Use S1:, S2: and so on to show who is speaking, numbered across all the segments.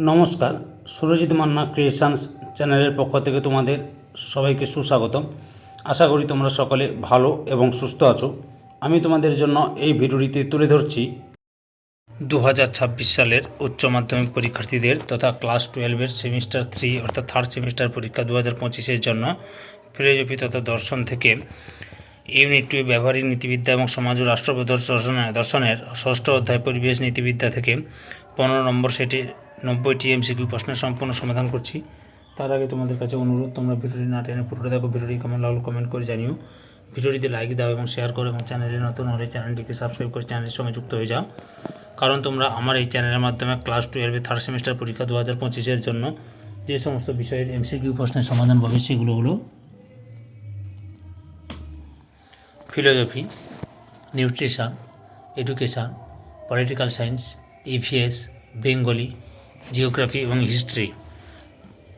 S1: নমস্কার, সুরজিৎ মান্না ক্রিয়েশনস চ্যানেলের পক্ষ থেকে তোমাদের সবাইকে সুস্বাগতম। আশা করি তোমরা সকলে ভালো এবং সুস্থ আছো। আমি তোমাদের জন্য এই ভিডিওটিতে তুলে ধরছি 2026 সালের উচ্চ মাধ্যমিক পরীক্ষার্থীদের তথা ক্লাস 12-এর সেমিস্টার 3 অর্থাৎ থার্ড সেমিস্টার পরীক্ষা 2025-এর জন্য ফিলোজফি তথা দর্শন থেকে ইউনিট 2 ব্যবহারিক নীতিবিদ্যা এবং সমাজ ও রাষ্ট্র দর্শনের ষষ্ঠ অধ্যায় পরিবেশ নীতিবিদ্যা থেকে 15 নম্বর সেটে 90টি এমসিকিউ প্রশ্নের সম্পূর্ণ সমাধান করছি। তার আগে তোমাদের কাছে অনুরোধ, তোমরা ভিডিওটি না টেনে পুরোটা দেখো। ভিডিওটি কেমন লাগলো কমেন্ট করে জানিও। ভিডিওটিতে লাইক দাও এবং শেয়ার করো, এবং চ্যানেলে নতুন হলে চ্যানেলটিকে সাবস্ক্রাইব করে চ্যানেলের সঙ্গে যুক্ত হয়ে যাও। কারণ তোমরা আমার এই চ্যানেলের মাধ্যমে ক্লাস 12-এর থার্ড সেমিস্টার পরীক্ষা 2025-এর জন্য যে সমস্ত বিষয়ের এমসিকিউ প্রশ্নের সমাধান পাবে সেগুলো হলো philosophy, nutrition, education, political science, EVS, Bengali, geography এবং হিস্ট্রি।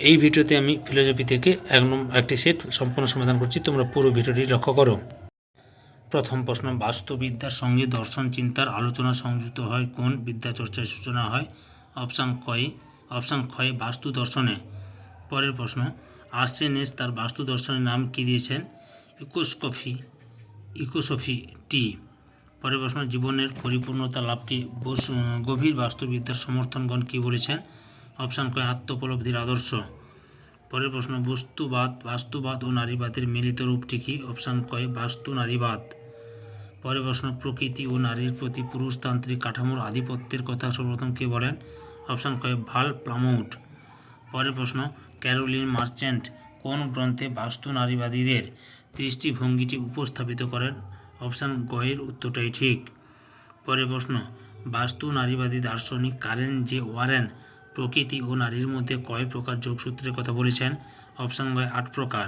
S1: এই ভিডিওতে আমি ফিলোজফি থেকে একটি সেট সম্পূর্ণ সমাধান করছি, তোমরা পুরো ভিডিওটি লক্ষ্য করো। প্রথম প্রশ্ন, বাস্তুবিদ্যার সঙ্গে দর্শন চিন্তার আলোচনা সংযুক্ত হয় কোন বিদ্যাচর্চার সূচনা হয়? অপশান ক্ষয় বাস্তু দর্শনে। পরের প্রশ্ন, আর্সেনেস তার বাস্তু দর্শনের নাম কী দিয়েছেন? ইকোসফি টি। পরের প্রশ্ন, জীবনের পরিপূর্ণতা লাভকে গভীর বাস্তুবিদ্যার সমর্থনগণ কী বলেছেন? অপশান কয় আত্মোপলব্ধির আদর্শ। পরের প্রশ্ন, বাস্তুবাদ ও নারীবাদের মিলিত রূপটি কী? অপশান কয় বাস্তু নারীবাদ। পরের প্রশ্ন, প্রকৃতি ও নারীর প্রতি পুরুষতান্ত্রিক কাঠামোর আধিপত্যের কথা সর্বপ্রথম কে বলেন? অপশান কয় ভাল প্লামুড। পরের প্রশ্ন, ক্যারোলিন মার্চেন্ট কোন গ্রন্থে বাস্তু নারীবাদীদের দৃষ্টিভঙ্গিটি উপস্থাপিত করেন? অপশান গয়ের উত্তরটাই ঠিক। পরের প্রশ্ন, বাস্তু নারীবাদী দার্শনিক কারেন জে ওয়ারেন প্রকৃতি ও নারীর মধ্যে কয় প্রকার যোগসূত্রের কথা বলেছেন? অপশান গয় 8 প্রকার।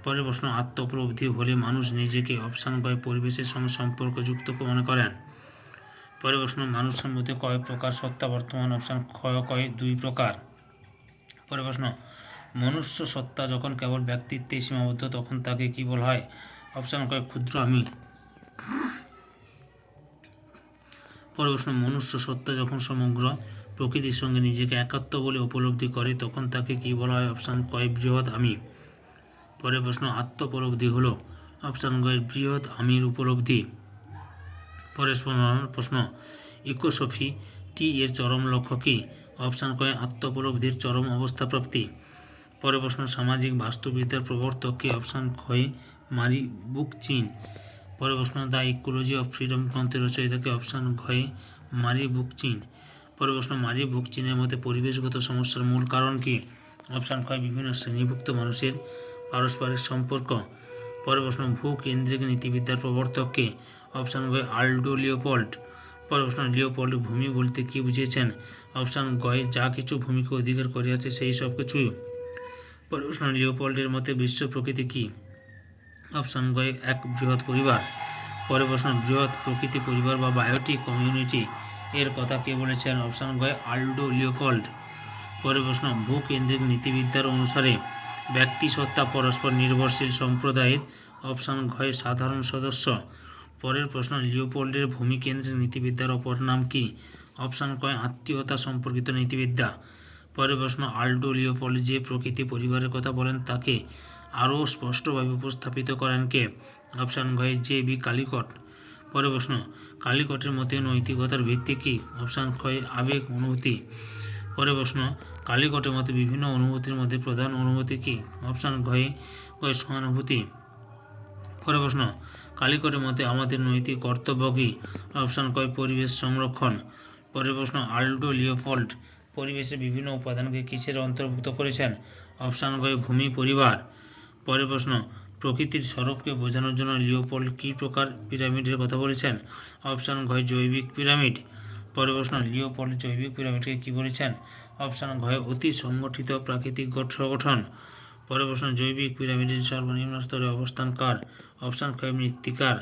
S1: পরের প্রশ্ন, আত্মোপলব্ধি হলে মানুষ নিজেকে অপশান গয় পরিবেশের সঙ্গে সম্পর্কযুক্ত মনে করেন। পরের প্রশ্ন, মানুষের মধ্যে কয় প্রকার সত্তা বর্তমান? অপশান কয় 2 প্রকার। পরের প্রশ্ন, মনুষ্য সত্তা যখন কেবল ব্যক্তিত্বে সীমাবদ্ধ তখন তাকে কি বলা হয়? অপশান কয় ক্ষুদ্র আমি। পরের প্রশ্ন, মনুষ্য সত্তা যখন সমগ্র প্রকৃতির সঙ্গে নিজেকে একাত্ম বলে উপলব্ধি করে তখন তাকে কি বলা হয়? অপশান কয় বৃহৎ আমি। পরের প্রশ্ন, আত্মোপলব্ধি হলো অপশান কয় বৃহৎ আমির উপলব্ধি। পরের প্রশ্ন, ইকোসফি টি এর চরম লক্ষ্য কী? অপশান কয় আত্মোপলব্ধির চরম অবস্থা প্রাপ্তি। পরের প্রশ্ন, সামাজিক বাস্তুবিদ্যার প্রবর্তক কে? অপশান ক্ষয় মারি বুকচিন। পরের প্রশ্ন, দ্য ইকোলজি অফ ফ্রিডম গ্রন্থের রচয়িতাকে? অপশান ঘয়ে মারি বুকচিন। পরের প্রশ্ন, মারি বুকচিনের মতে পরিবেশগত সমস্যার মূল কারণ কি? অপশান ক্ষয় বিভিন্ন শ্রেণীভুক্ত মানুষের পারস্পরিক সম্পর্ক। পরের প্রশ্ন, ভূকেন্দ্রিক নীতিবিদ্যার প্রবর্তক কে? অপশান গয় আল্ডো লিওপোল্ড। পরের প্রশ্ন, লিওপোল্ড ভূমি বলতে কি বুঝিয়েছেন? অপশান গয় যা কিছু ভূমিকে অধিকার করিয়াছে সেই সব কিছুই। পরের প্রশ্ন, লিওপোল্ডের মতে বিশ্ব প্রকৃতি কি? অপশান গয় এক বৃহৎ পরিবার। পরের প্রশ্ন, বৃহৎ প্রকৃতি পরিবার বা বায়োটিক কমিউনিটি এর কথা কে বলেছেন? অপশান গয় আল্ডো লিওপোল্ড। পরের প্রশ্ন, ভূকেন্দ্রিক নীতিবিদ্যার অনুসারে ব্যক্তি সত্তা পরস্পর নির্ভরশীল সম্প্রদায়ের? অপশান ঘয় সাধারণ সদস্য। পরের প্রশ্ন, লিওপোল্ডের ভূমিকেন্দ্রিক নীতিবিদ্যার অপর নাম কি? অপশান কয় আত্মীয়তা সম্পর্কিত নীতিবিদ্যা। পরের প্রশ্ন, আল্ডো লিওপোল্ড যে প্রকৃতি পরিবারের কথা বলেন তাকে আরও স্পষ্টভাবে উপস্থাপিত করেন কে? অপশান ঘয় জে.বি. কালিকট। পরের প্রশ্ন, কালিকটের মতে নৈতিকতার ভিত্তি কী? অপশান ক্ষয় আবেগ অনুভূতি। পরের প্রশ্ন, কালিকটের মতে বিভিন্ন অনুভূতির মধ্যে প্রধান অনুভূতি কী? অপশান ঘয়ে সহানুভূতি। পরের প্রশ্ন, কালিকটের মতে আমাদের নৈতিক কর্তব্য কী? অপশান কয় পরিবেশ সংরক্ষণ। পরের প্রশ্ন, আল্ডো লিওপোল্ড পরিবেশের বিভিন্ন উপাদানকে কিসের অন্তর্ভুক্ত করেছেন? অপশান কয় ভূমি পরিবার। পরের প্রশ্ন, প্রকৃতির স্বরূপকে বোঝানোর জন্য লিওপোল্ড কী প্রকার পিরামিডের কথা বলেছেন? অপশান ঘয় জৈবিক পিরামিড। পরের প্রশ্ন, লিওপোল্ড জৈবিক পিরামিডকে কী বলেছেন? অপশান ঘয় অতি সংগঠিত প্রাকৃতিক সংগঠন। পরের প্রশ্ন, জৈবিক পিরামিডের সর্বনিম্ন স্তরে অবস্থান কার? অপশান ক্ষয় মৃত্তিকার।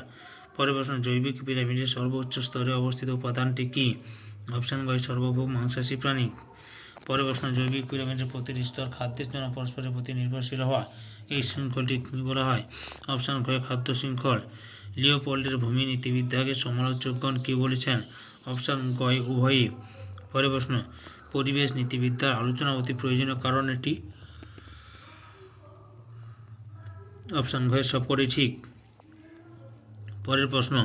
S1: পরের প্রশ্ন, জৈবিক পিরামিডের সর্বোচ্চ স্তরে অবস্থিত উপাদানটি কী? অপশান গয় সর্বভৌম মাংসাশী প্রাণী। পরের প্রশ্ন, জৈবিক পিরামিডের প্রতিটি স্তর খাদ্যের জন্য পরস্পরের প্রতি নির্ভরশীল হওয়া এই শৃঙ্খলটি কী বলা হয়? অপশান ঘয় খাদ্য শৃঙ্খল। লিওপোল্ডের ভূমি নীতিবিদ্যাকে সমালোচকগণ কী বলেছেন? অপশান গয় উভয়ই। পরের প্রশ্ন, পরিবেশ নীতিবিদ্যার আলোচনা অতি প্রয়োজনীয়, কারণ এটি অপশান ঘ সবকটি ঠিক। পরের প্রশ্ন,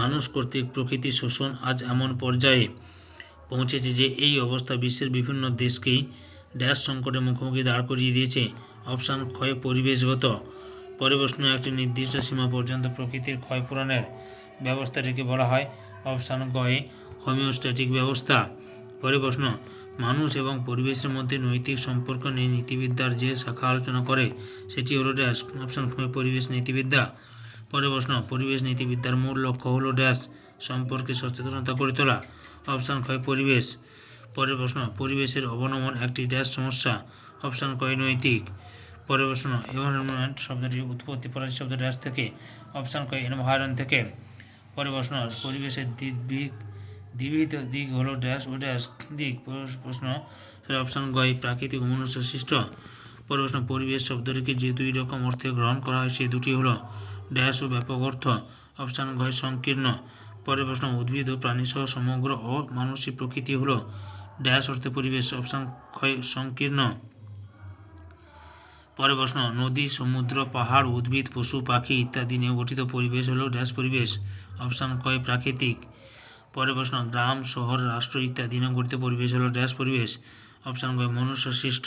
S1: মানুষ কর্তৃক প্রকৃতি শোষণ আজ এমন পর্যায়ে পৌঁছেছে যে এই অবস্থা বিশ্বের বিভিন্ন দেশকেই ড্যাশ সংকটের মুখোমুখি দাঁড় করিয়ে দিয়েছে। অপশান ক্ষয় পরিবেশগত। পরের প্রশ্ন, একটি নির্দিষ্ট সীমা পর্যন্ত প্রকৃতির ক্ষয়পূরণের ব্যবস্থাটিকে বলা হয়। অপশান গয়ে হোমিওস্ট্যাটিক ব্যবস্থা। পরের প্রশ্ন, মানুষ এবং পরিবেশের মধ্যে নৈতিক সম্পর্ক নিয়ে নীতিবিদ্যার যে শাখা আলোচনা করে সেটি হলো ড্যাশ। অপশান ক্ষয় পরিবেশ নীতিবিদ্যা। পরের প্রশ্ন, পরিবেশ নীতিবিদ্যার মূল লক্ষ্য হলো ড্যাশ সম্পর্কে সচেতনতা করে তোলা। অপশান ক্ষয় পরিবেশ। পরের প্রশ্ন, পরিবেশের অবনমন একটি ড্যাশ সমস্যা। অপশান কয় নৈতিক। পরের প্রশ্ন, এনভায়রনমেন্ট শব্দটির উৎপত্তি ফরাসি শব্দ ড্যাশ থেকে। অপশান কয় এনভায়রন থেকে। পরের প্রশ্ন, পরিবেশের দ্বিবিধ দিক হলো ড্যাশ ও ড্যাশ দিক। প্রশ্ন, অপশান গয় প্রাকৃতিক ও মনুষ্য সৃষ্ট। পরের প্রশ্ন, পরিবেশ শব্দটিকে যে দুই রকম অর্থে গ্রহণ করা হয় সেই দুটি হলো ড্যাশ ও ব্যাপক অর্থ। অপশান গয় সংকীর্ণ। পরের প্রশ্ন, উদ্ভিদ ও প্রাণীসহ সমগ্র অমানুষিক প্রকৃতি হলো ড্যাশ অর্থে পরিবেশ। অপশান ক্ষয় সংকীর্ণ। পরের প্রশ্ন, নদী, সমুদ্র, পাহাড়, উদ্ভিদ, পশু পাখি ইত্যাদি নিয়ে গঠিত পরিবেশ হলো ড্যাশ পরিবেশ। অপশান কয় প্রাকৃতিক। পরের প্রশ্ন, গ্রাম, শহর, রাষ্ট্র ইত্যাদি নিয়ে গঠিত পরিবেশ হলো ড্যাশ পরিবেশ। অপশান কয় মনুষ্য সৃষ্ট।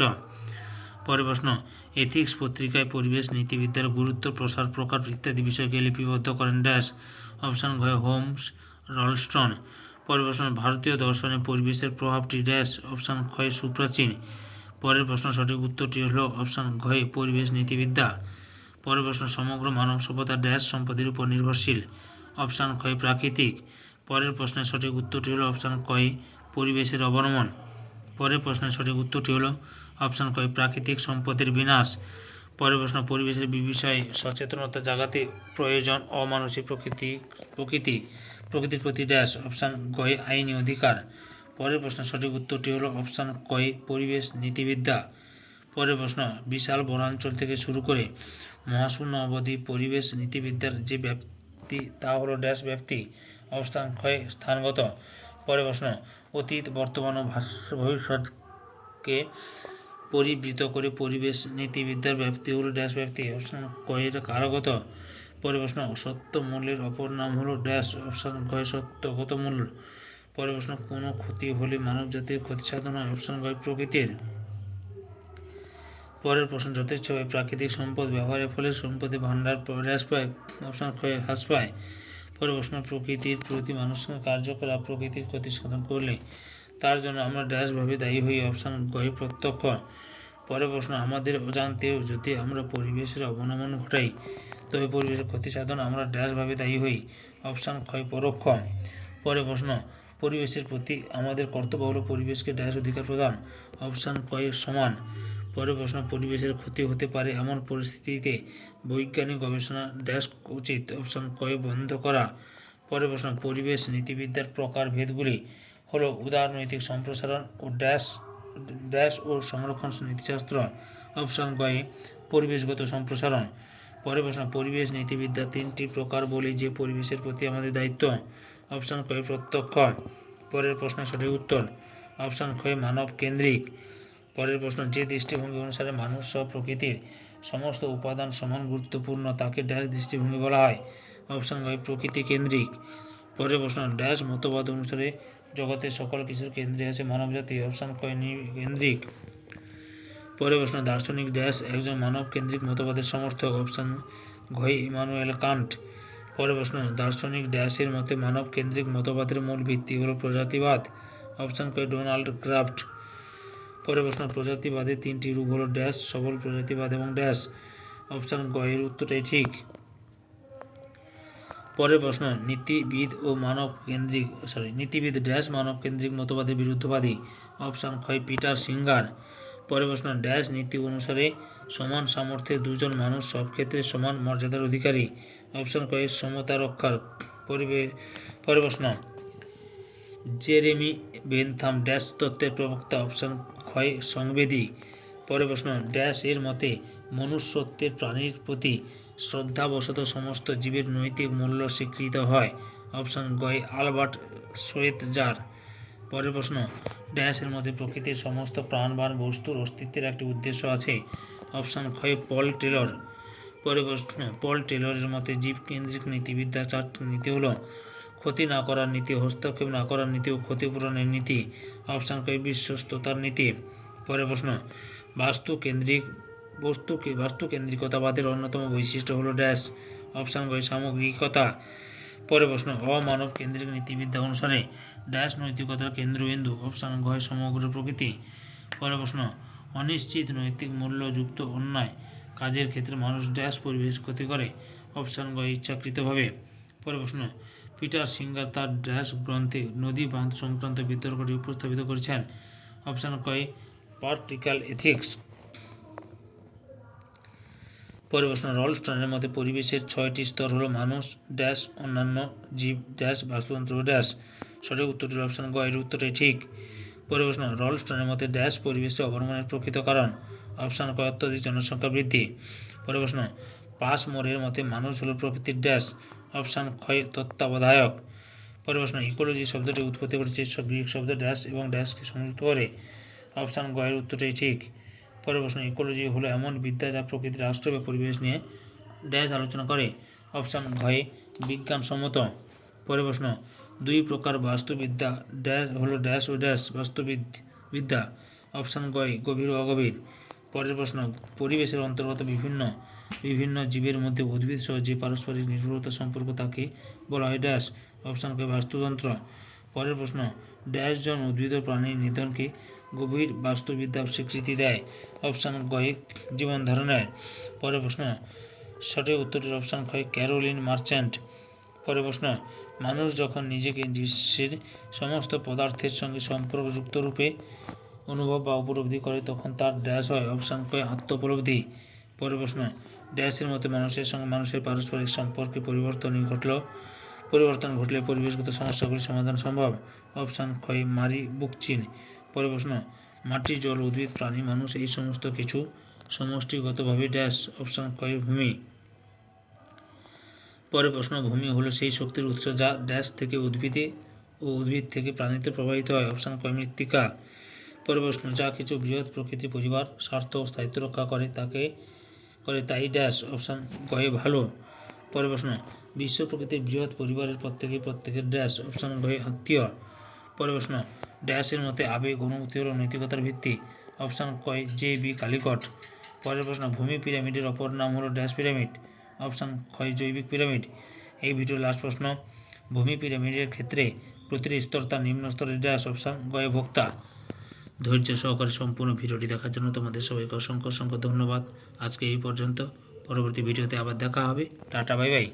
S1: পরের প্রশ্ন, এথিক্স পত্রিকায় পরিবেশ নীতিবিদ্যার গুরুত্ব, প্রসার, প্রকার ইত্যাদি বিষয়কে লিপিবদ্ধ করেন ড্যাশ। অপশান ঘ হোমস রলস্টন। পরের প্রশ্ন, ভারতীয় দর্শনে পরিবেশের প্রভাবটি ড্যাশ। অপশান ক্ষয় সুপ্রাচীন। পরের প্রশ্ন, সঠিক উত্তরটি হল অপশান ঘ পরিবেশ নীতিবিদ্যা। পরের প্রশ্ন, সমগ্র মানব সভ্যতা ড্যাশ সম্পদের উপর নির্ভরশীল। অপশান ক্ষয় প্রাকৃতিক। পরের প্রশ্নের সঠিক উত্তরটি হল অপশান কয় পরিবেশের অবনমন। পরের প্রশ্নের সঠিক উত্তরটি হল অপশান কয় প্রাকৃতিক সম্পদের বিনাশ। পরের প্রশ্ন, পরিবেশের বিষয়ে সচেতনতা জাগাতে প্রয়োজন অমানুষিক প্রকৃতির প্রতি ড্যাশ। অপশান গয় আইনি অধিকার। পরের প্রশ্নের সঠিক উত্তরটি হল অপশান কয় পরিবেশ নীতিবিদ্যা। পরের প্রশ্ন, বিশাল বনাঞ্চল থেকে শুরু করে মহাশূন্য অবধি পরিবেশ নীতিবিদ্যার যে ব্যাপ্তি তা হলো ড্যাশ ব্যাপ্তি। অবস্থান ক্ষয় স্থানগত। পরের প্রশ্ন, অতীত, বর্তমান ও ভবিষ্যৎকে পরিবৃত করে পরিবেশ নীতিবিদ্যার ব্যাপ্তি হলো ড্যাশ ব্যাপ্তি। অপশান কয়ের কারগত। পরের প্রশ্ন, সত্য মূল্যের অপর নাম হলো ড্যাশ। অপশান কয় সত্যগত মূল্য। পরের প্রশ্ন, কোনো ক্ষতি হলে মানবজাতির ক্ষতি সাধন হয়। অপশান কয় প্রকৃতির। পরের প্রশ্ন, যথেচ্ছভাবে প্রাকৃতিক সম্পদ ব্যবহারের ফলে সম্পদের ভাণ্ডার হ্রাস পায়। অপশান ক্ষয় হ্রাস পায়। পরের প্রশ্ন, প্রকৃতির প্রতি মানুষের কার্যকলাপ প্রকৃতির ক্ষতি সাধন করলে তার জন্য আমরা ড্যাশভাবে দায়ী হই। অপশান গয় প্রত্যক্ষ। পরের প্রশ্ন, আমাদের অজান্তেও যদি আমরা পরিবেশের অবনমন ঘটাই তবে পরিবেশের ক্ষতি সাধন আমরা ড্যাশভাবে দায়ী হই। অপশান ক্ষয় পরোক্ষ। পরের প্রশ্ন, পরিবেশের প্রতি আমাদের কর্তব্য হলো পরিবেশকে ড্যাশ অধিকার প্রদান। অপশান কয় সমান। পরের প্রশ্ন, পরিবেশের ক্ষতি হতে পারে এমন পরিস্থিতিতে বৈজ্ঞানিক গবেষণা ড্যাশ উচিত। অপশান কয় বন্ধ করা। পরের প্রশ্ন, পরিবেশ নীতিবিদ্যার প্রকারভেদগুলি হলো উদারনৈতিক সম্প্রসারণ ও ড্যাশ ও সংরক্ষণ নীতিশাস্ত্র। অপশান গয়ে পরিবেশগত সম্প্রসারণ। পরের প্রশ্ন, পরিবেশ নীতিবিদ্যা তিনটি প্রকার বলি যে পরিবেশের প্রতি আমাদের দায়িত্ব। অপশান কয় প্রত্যক্ষ। পরের প্রশ্নের সঠিক উত্তর অপশান কয় মানব কেন্দ্রিক। পরের প্রশ্ন, যে দৃষ্টিভঙ্গি অনুসারে মানুষ সহ প্রকৃতির সমস্ত উপাদান সমান গুরুত্বপূর্ণ তাকে ড্যাশ দৃষ্টিভঙ্গি বলা হয়। অপশান কয় প্রকৃতি কেন্দ্রিক। পরের প্রশ্ন, ড্যাশ মতবাদ অনুসারে জগতের সকল কিছুর কেন্দ্রে আছে মানবজাতি। অপশান কয় কেন্দ্রিক। পরের প্রশ্ন, দার্শনিক ড্যাশ একজন মানব কেন্দ্রিক মতবাদের সমর্থক। অপশান ঘয় ইমানুয়েল কান্ট। পরের প্রশ্ন, দার্শনিক ড্যাশের মতে মানব কেন্দ্রিক মতবাদের মূল ভিত্তি হল প্রজাতিবাদ। অপশান কয় ডোনাল্ড ক্রাফট। পরের প্রশ্ন, প্রজাতিবাদের তিনটি রূপ হল ড্যাশ সবল প্রজাতিবাদ এবং ড্যাশ। অপশান গয়ের উত্তরটাই ঠিক। পরের প্রশ্ন, নীতিবিদ ড্যাশ মানব কেন্দ্রিক মতবাদের বিরুদ্ধবাদী। অপশান ক্ষয় পিটার সিঙ্গার। পরের প্রশ্ন, ড্যাশ নীতি অনুসারে সমান সামর্থ্যে দুজন মানুষ সব ক্ষেত্রে সমান মর্যাদার অধিকারী। অপশান কয় সমতা রক্ষার। পরের প্রশ্ন, জেরেমি বেনথাম ড্যাশ তত্ত্বের প্রবক্তা। অপশান ক্ষয় সংবেদী। পরের প্রশ্ন, ড্যাশ এর মতে মনুষ্যত্বের প্রাণীর প্রতি শ্রদ্ধাবশত সমস্ত জীবের নৈতিক মূল্য স্বীকৃত হয়। অপশান গয় আলবার্ট শোয়েৎজার। পরের প্রশ্ন, ড্যাশের মধ্যে প্রকৃতির সমস্ত প্রাণবান বস্তুর অস্তিত্বের একটি উদ্দেশ্য আছে। অপশান ক্ষয় পল টেলর। পরের প্রশ্ন, পল টেলরের মতে জীবকেন্দ্রিক নীতিবিদ্যা চারটি নীতি হলো ক্ষতি না করার নীতি, হস্তক্ষেপ না করার নীতি ও ক্ষতিপূরণের নীতি। অপশান ক্ষয় বিশ্বস্ততার নীতি। পরের প্রশ্ন, বাস্তুকেন্দ্রিকতাবাদের অন্যতম বৈশিষ্ট্য হলো ড্যাশ। অপশান ক্ষয় সামগ্রিকতা। পরের প্রশ্ন, অমানব কেন্দ্রিক নীতিবিদ্যা অনুসারে ড্যাশ নৈতিকতার কেন্দ্রবিন্দু। অপশান ক্ষয় সমগ্র প্রকৃতি। পরের প্রশ্ন, অনিশ্চিত নৈতিক মূল্যযুক্ত অন্যায় কাজের ক্ষেত্রে মানুষ ড্যাশ পরিবেশ ক্ষতি করে। অপশান ক্ষয় ইচ্ছাকৃতভাবে। পরের প্রশ্ন, পিটার সিঙ্গার তার ড্যাশ গ্রন্থে নদী বাঁধ সংক্রান্ত বিতর্কটি উপস্থাপিত করেছেন। অপশান ক্ষয় পার্টিক্যাল এথিক্স। পরের প্রশ্ন, রলস্টনের মতে পরিবেশের 6টি স্তর হলো মানুষ ড্যাশ অন্যান্য জীব ড্যাশ বাস্তুতন্ত্র ড্যাশ। সঠিক উত্তরটি অপশান গ, এর উত্তরটাই ঠিক। পরের প্রশ্ন, রলস্টনের মতে ড্যাশ পরিবেশের অবনমনের প্রকৃত কারণ। অপশান ক, অত্যধিক জনসংখ্যা বৃদ্ধি। পরের প্রশ্ন, পাসমোরের মতে মানুষ হলো প্রকৃতির ড্যাশ। অপশান ক্ষয় তত্ত্বাবধায়ক। পরের প্রশ্ন, ইকোলজি শব্দটি উৎপত্তি করেছে গ্রিক শব্দ ড্যাশ এবং ড্যাশকে সংযুক্ত করে। অপশান গ, এর উত্তরটাই ঠিক। পরের প্রশ্ন, ইকোলজি হলো এমন বিদ্যা যা প্রকৃতির রাষ্ট্র বা পরিবেশ নিয়ে ড্যাশ আলোচনা করে। অপশান ঘয়ে বিজ্ঞানসম্মত। পরের প্রশ্ন, দুই প্রকার বাস্তুবিদ্যা ড্যাশ হলো ড্যাশ ও ড্যাশ বাস্তুবিদ্যা। অপশান গয় গভীর ও অগভীর। পরের প্রশ্ন, পরিবেশের অন্তর্গত বিভিন্ন জীবের মধ্যে উদ্ভিদ সহ যে পারস্পরিক নির্ভরতা সম্পর্ক তাকে বলা হয় ড্যাশ। অপশান ক, বাস্তুতন্ত্র। পরের প্রশ্ন, ড্যাশ জন উদ্ভিদ ও প্রাণীর নিধনকে গভীর বাস্তুবিদ্যা স্বীকৃতি দেয়। অপশান গয়ে জীবন ধারণের। পরের প্রশ্ন, সঠিক উত্তরটির অপশান ক্ষয় ক্যারোলিন মার্চ্যান্ট। পরের প্রশ্ন, মানুষ যখন নিজেকে বিশ্বের সমস্ত পদার্থের সঙ্গে সম্পর্কযুক্ত রূপে অনুভব বা উপলব্ধি করে তখন তার ড্যাশ হয়। অপশান ক্ষয় আত্মোপলব্ধি। পরের প্রশ্ন, ড্যাশের মতে মানুষের সঙ্গে মানুষের পারস্পরিক সম্পর্কে পরিবর্তন ঘটলে পরিবেশগত সমস্যাগুলির সমাধান সম্ভব। অপশান ক্ষয় মারি বুকচিন। পরের প্রশ্ন, মাটি জল উদ্ভিদ প্রাণী মানুষ এই সমস্ত কিছু সমষ্টিগতভাবে ড্যাশ। অপশান ক্ষয় ভূমি। পরের প্রশ্ন, ভূমি হলো সেই শক্তির উৎস যা ড্যাশ থেকে উদ্ভিদ থেকে প্রাণীতে প্রবাহিত হয়। অপশান ক্ষয় মৃত্তিকা। পরের প্রশ্ন, যা কিছু বৃহৎ প্রকৃতি পরিবার স্বার্থ ও স্থায়িত্ব রক্ষা করে তাই ড্যাশ। অপশান গয়ে ভালো। পরের প্রশ্ন, বিশ্ব প্রকৃতির বৃহৎ পরিবারের প্রত্যেকের ড্যাশ। অপশান গয়ে আত্মীয়। পরের প্রশ্ন, ড্যাশের মতে আবেগ অনুভূতি হল নৈতিকতার ভিত্তি। অপশান কয় জে বি কালিকট। পরের প্রশ্ন, ভূমি পিরামিডের অপর নাম হলো ড্যাশ পিরামিড। অপশান ক্ষয় জৈবিক পিরামিড। এই ভিডিওর লাস্ট প্রশ্ন, ভূমি পিরামিডের ক্ষেত্রে প্রতিটি স্তর তার নিম্ন স্তরের ড্যাশ। অপশান গয়ে ভোক্তা। ধৈর্য সহকারে সম্পূর্ণ ভিডিওটি দেখার জন্য তোমাদের সবাইকে অসংখ্য ধন্যবাদ। আজকে এই পর্যন্ত। পরবর্তী ভিডিওতে আবার দেখা হবে। Tata, bye bye.